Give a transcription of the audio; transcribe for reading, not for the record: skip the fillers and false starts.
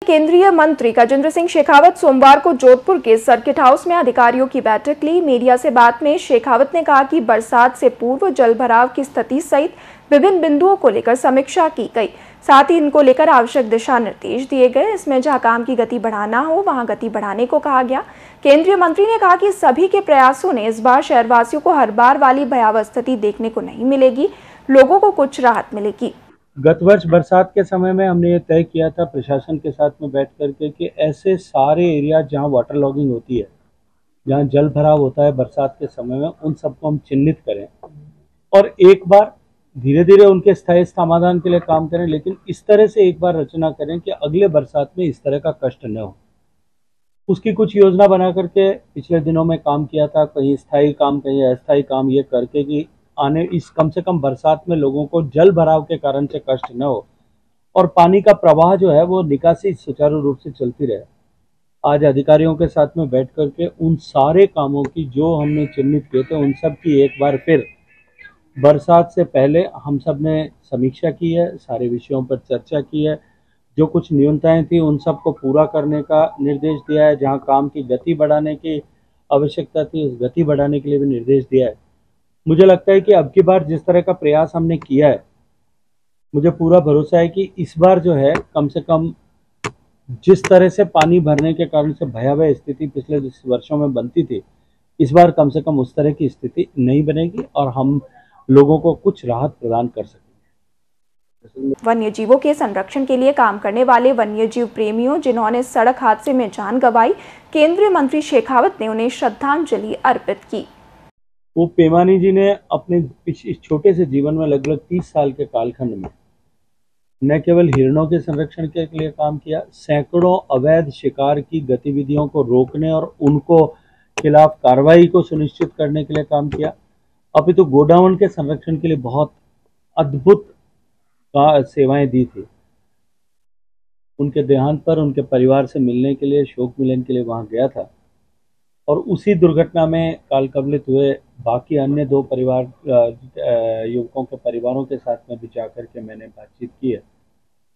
केंद्रीय मंत्री गजेंद्र सिंह शेखावत सोमवार को जोधपुर के सर्किट हाउस में अधिकारियों की बैठक ली। मीडिया से बात में शेखावत ने कहा कि बरसात से पूर्व जल भराव की स्थिति सहित विभिन्न बिंदुओं को लेकर समीक्षा की गई। साथ ही इनको लेकर आवश्यक दिशा निर्देश दिए गए। इसमें जहां काम की गति बढ़ाना हो वहां गति बढ़ाने को कहा गया। केंद्रीय मंत्री ने कहा कि सभी के प्रयासों ने इस बार शहरवासियों को हर बार वाली भयावह स्थिति देखने को नहीं मिलेगी, लोगों को कुछ राहत मिलेगी। गत वर्ष बरसात के समय में हमने ये तय किया था प्रशासन के साथ में बैठ करके कि ऐसे सारे एरिया जहाँ वाटर लॉगिंग होती है, जहाँ जल भराव होता है बरसात के समय में, उन सबको हम चिन्हित करें और एक बार धीरे धीरे उनके स्थायी समाधान के लिए काम करें। लेकिन इस तरह से एक बार रचना करें कि अगले बरसात में इस तरह का कष्ट न हो। उसकी कुछ योजना बना करके पिछले दिनों में काम किया था, कहीं स्थायी काम कहीं अस्थायी काम, ये करके कि आने इस कम से कम बरसात में लोगों को जल भराव के कारण से कष्ट न हो और पानी का प्रवाह जो है वो निकासी सुचारू रूप से चलती रहे। आज अधिकारियों के साथ में बैठ करके उन सारे कामों की जो हमने चिन्हित किए थे उन सब की एक बार फिर बरसात से पहले हम सब ने समीक्षा की है, सारे विषयों पर चर्चा की है। जो कुछ न्यूनताएं थी उन सब को पूरा करने का निर्देश दिया है। जहां काम की गति बढ़ाने की आवश्यकता थी उस गति बढ़ाने के लिए भी निर्देश दिया है। मुझे लगता है कि अब की बार जिस तरह का प्रयास हमने किया है, मुझे पूरा भरोसा है कि इस बार जो है कम से कम जिस तरह से पानी भरने के कारण से भयावह स्थिति पिछले वर्षों में बनती थी, इस बार कम से कम उस तरह की स्थिति नहीं बनेगी और हम लोगों को कुछ राहत प्रदान कर सकेंगे। वन्य जीवों के संरक्षण के लिए काम करने वाले वन्य जीव प्रेमियों जिन्होंने सड़क हादसे में जान गंवाई, केंद्रीय मंत्री शेखावत ने उन्हें श्रद्धांजलि अर्पित की। वो पेमानी जी ने अपने इस छोटे से जीवन में लगभग 30 साल के कालखंड में न केवल हिरणों के संरक्षण के लिए काम किया, सैकड़ों अवैध शिकार की गतिविधियों को रोकने और उनको खिलाफ कार्रवाई को सुनिश्चित करने के लिए काम किया, अपितु तो गोडाउन के संरक्षण के लिए बहुत अद्भुत सेवाएं दी थी। उनके देहांत पर उनके परिवार से मिलने के लिए, शोक मिलन के लिए वहां गया था और उसी दुर्घटना में काल कवलित हुए बाकी अन्य 2 परिवार युवकों के परिवारों के साथ में भी जाकर के मैंने बातचीत की है।